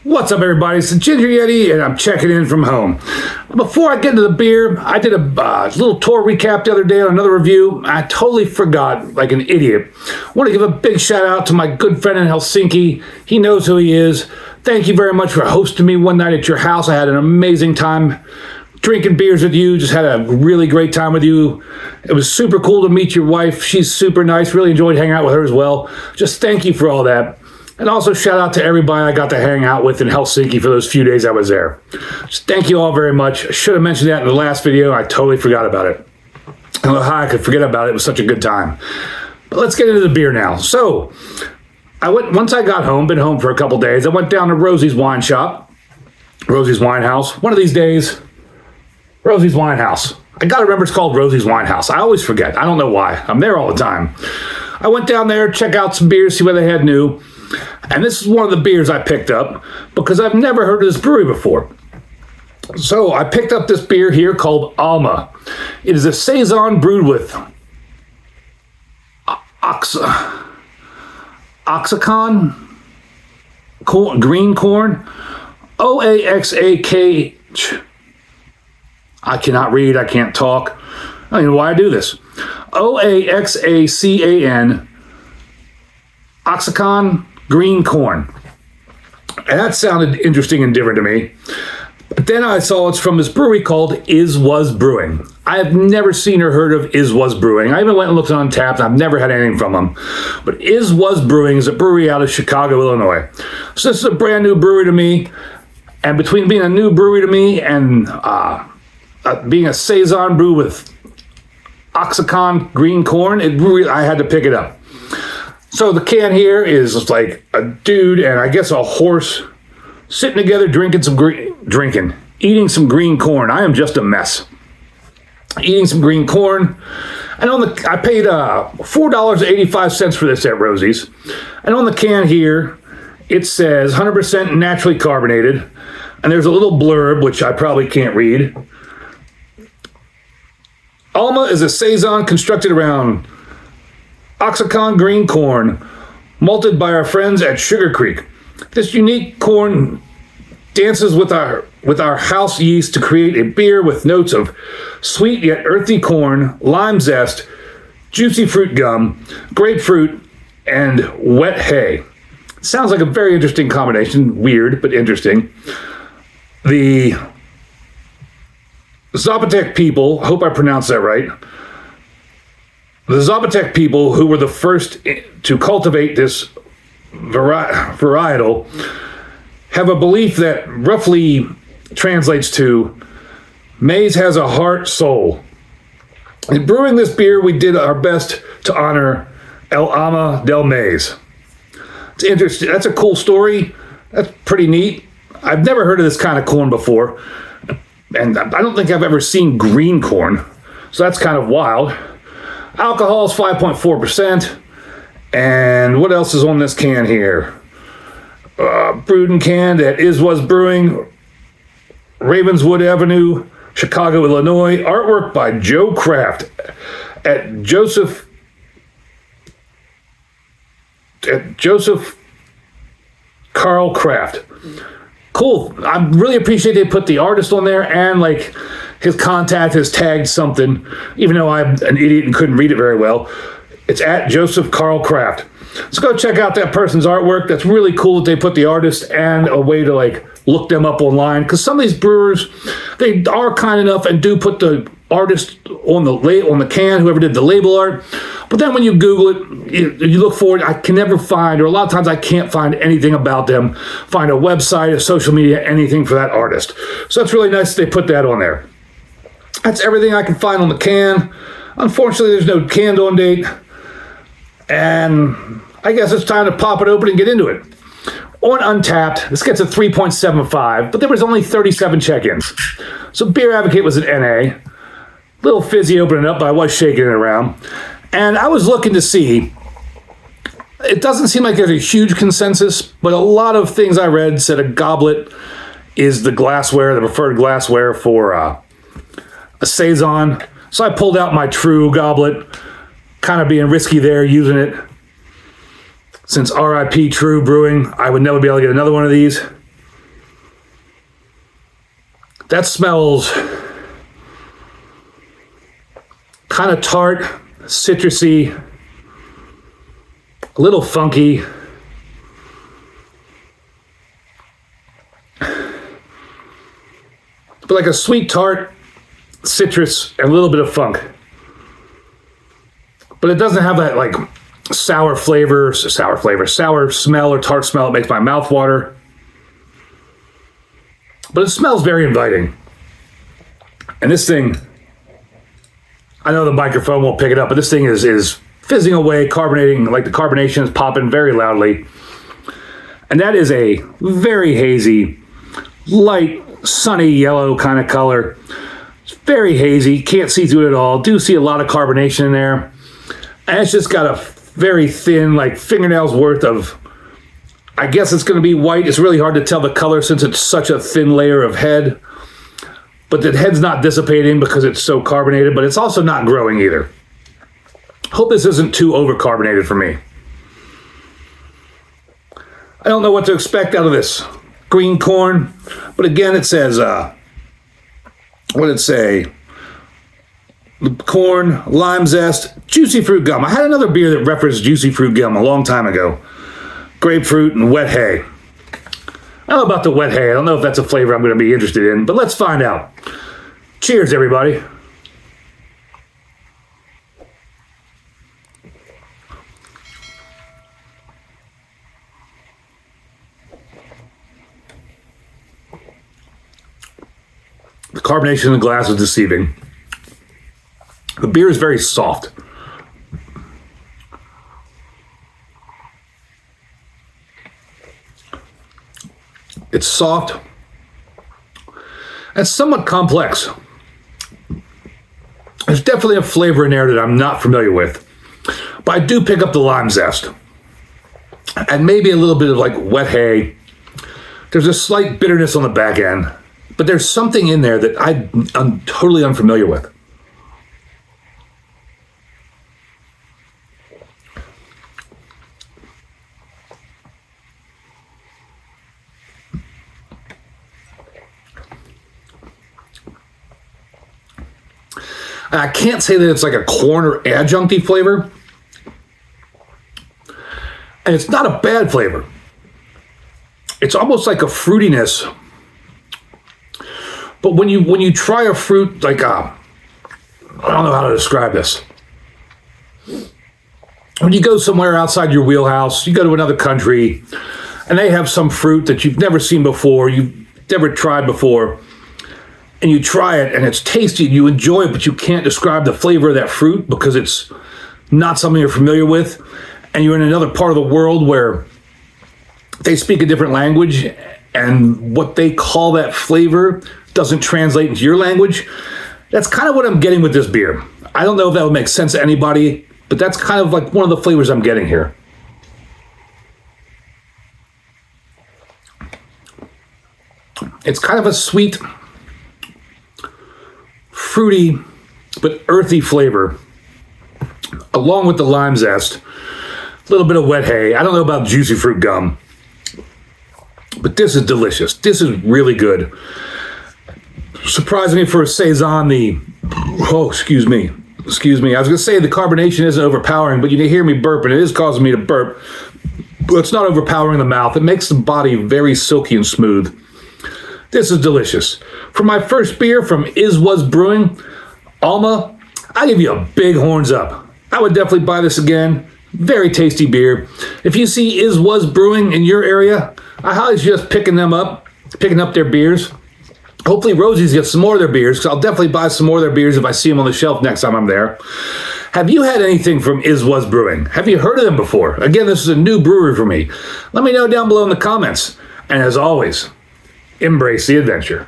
What's up, everybody? It's the Ginger Yeti, and I'm checking in from home. Before I get into the beer, I did a little tour recap the other day on another review. I totally forgot, like an idiot. I want to give a big shout out to my good friend in Helsinki. He knows who he is. Thank you very much for hosting me one night at your house. I had an amazing time drinking beers with you. Just had a really great time with you. It was super cool to meet your wife. She's super nice. Really enjoyed hanging out with her as well. Just thank you for all that. And also shout out to everybody I got to hang out with in Helsinki for those few days I was there. Just thank you all very much. I should have mentioned that in the last video. I totally forgot about it. I don't know how I could forget about it. It was such a good time. But let's get into the beer now. So, once I got home, been home for a couple days, I went down to Rozi's wine shop. Rozi's Wine House. One of these days, Rozi's Wine House. I gotta remember it's called Rozi's Wine House. I always forget. I don't know why. I'm there all the time. I went down there, check out some beers, see what they had new. And this is one of the beers I picked up because I've never heard of this brewery before. So I picked up this beer here called Alma. It is a Saison brewed with Oaxacan Green Corn. Oaxacan. I cannot read. I can't talk. I don't know why I do this. Oaxacan. Oaxacan Green Corn. And that sounded interesting and different to me. But then I saw it's from this brewery called Is Was Brewing. I have never seen or heard of Is Was Brewing. I even went and looked on Untappd. I've never had anything from them. But Is Was Brewing is a brewery out of Chicago, Illinois. So this is a brand new brewery to me. And between being a new brewery to me and being a Saison brew with Oaxacan Green Corn, I had to pick it up. So the can here is like a dude and I guess a horse sitting together eating some green corn. I am just a mess. Eating some green corn. And I paid $4.85 for this at Rozi's. And on the can here, it says 100% naturally carbonated. And there's a little blurb, which I probably can't read. Alma is a Saison constructed around Oaxacan green corn, malted by our friends at Sugar Creek. This unique corn dances with our house yeast to create a beer with notes of sweet yet earthy corn, lime zest, juicy fruit gum, grapefruit, and wet hay. Sounds like a very interesting combination. Weird, but interesting. The Zapotec people, I hope I pronounced that right. The Zapotec people, who were the first to cultivate this varietal, have a belief that roughly translates to maize has a heart, soul. In brewing this beer, we did our best to honor El Alma del Maize. It's interesting. That's a cool story. That's pretty neat. I've never heard of this kind of corn before. And I don't think I've ever seen green corn. So that's kind of wild. Alcohol is 5.4%. And what else is on this can here? Brewed and canned at Is Was Brewing, Ravenswood Avenue, Chicago, Illinois. Artwork by Joe Kraft at Joseph Carl Kraft. Cool. I really appreciate they put the artist on there and like his contact has tagged something, even though I'm an idiot and couldn't read it very well. It's at Joseph Carl Kraft. Let's go check out that person's artwork. That's really cool that they put the artist and a way to like look them up online. Because some of these brewers, they are kind enough and do put the artist on the can, whoever did the label art. But then when you Google it, you look for it, I can never find, or a lot of times I can't find anything about them. Find a website, a social media, anything for that artist. So it's really nice that they put that on there. That's everything I can find on the can. Unfortunately, there's no canned on date. And I guess it's time to pop it open and get into it. On Untappd, this gets a 3.75, but there was only 37 check-ins. So Beer Advocate was an NA. Little fizzy opening up, but I was shaking it around. And I was looking to see, it doesn't seem like there's a huge consensus, but a lot of things I read said a goblet is the glassware, the preferred glassware for a Saison. So I pulled out my True goblet, kind of being risky there, using it. Since RIP True Brewing, I would never be able to get another one of these. That smells kind of tart, citrusy, a little funky. But like a sweet tart, citrus, and a little bit of funk. But it doesn't have that like sour smell or tart smell. It makes my mouth water. But it smells very inviting. And this thing, I know the microphone won't pick it up, but this thing is fizzing away, carbonating, like the carbonation is popping very loudly. And that is a very hazy, light, sunny yellow kind of color. It's very hazy, can't see through it at all. Do see a lot of carbonation in there. And it's just got a very thin, like fingernails worth of, I guess it's going to be white. It's really hard to tell the color since it's such a thin layer of head. But the head's not dissipating because it's so carbonated, but it's also not growing either. Hope this isn't too overcarbonated for me. I don't know what to expect out of this green corn, but again, it says, what did it say? Corn, lime zest, juicy fruit gum. I had another beer that referenced juicy fruit gum a long time ago. Grapefruit and wet hay. I don't know about the wet hay. I don't know if that's a flavor I'm going to be interested in, but let's find out. Cheers, everybody. The carbonation in the glass is deceiving. The beer is very soft. It's soft and somewhat complex. There's definitely a flavor in there that I'm not familiar with, but I do pick up the lime zest and maybe a little bit of like wet hay. There's a slight bitterness on the back end, but there's something in there that I'm totally unfamiliar with. I can't say that it's like a corn or adjuncty flavor. And it's not a bad flavor. It's almost like a fruitiness. But when you try a fruit, like I don't know how to describe this. When you go somewhere outside your wheelhouse, you go to another country, and they have some fruit that you've never seen before, you've never tried before, and you try it and it's tasty and you enjoy it, but you can't describe the flavor of that fruit because it's not something you're familiar with, and you're in another part of the world where they speak a different language and what they call that flavor doesn't translate into your language. That's kind of what I'm getting with this beer. I don't know if that would make sense to anybody, but that's kind of like one of the flavors I'm getting here. It's kind of a sweet, fruity, but earthy flavor, along with the lime zest, a little bit of wet hay. I don't know about juicy fruit gum, but this is delicious. This is really good. Surprisingly for a Saison, excuse me. I was going to say the carbonation isn't overpowering, but you can hear me burping. It is causing me to burp, but it's not overpowering the mouth. It makes the body very silky and smooth. This is delicious. For my first beer from Was Brewing, Alma, I give you a big horns up. I would definitely buy this again. Very tasty beer. If you see Was Brewing in your area, I highly suggest picking up their beers. Hopefully Rozi's gets some more of their beers, because I'll definitely buy some more of their beers if I see them on the shelf next time I'm there. Have you had anything from Was Brewing? Have you heard of them before? Again, this is a new brewery for me. Let me know down below in the comments. And as always, embrace the adventure.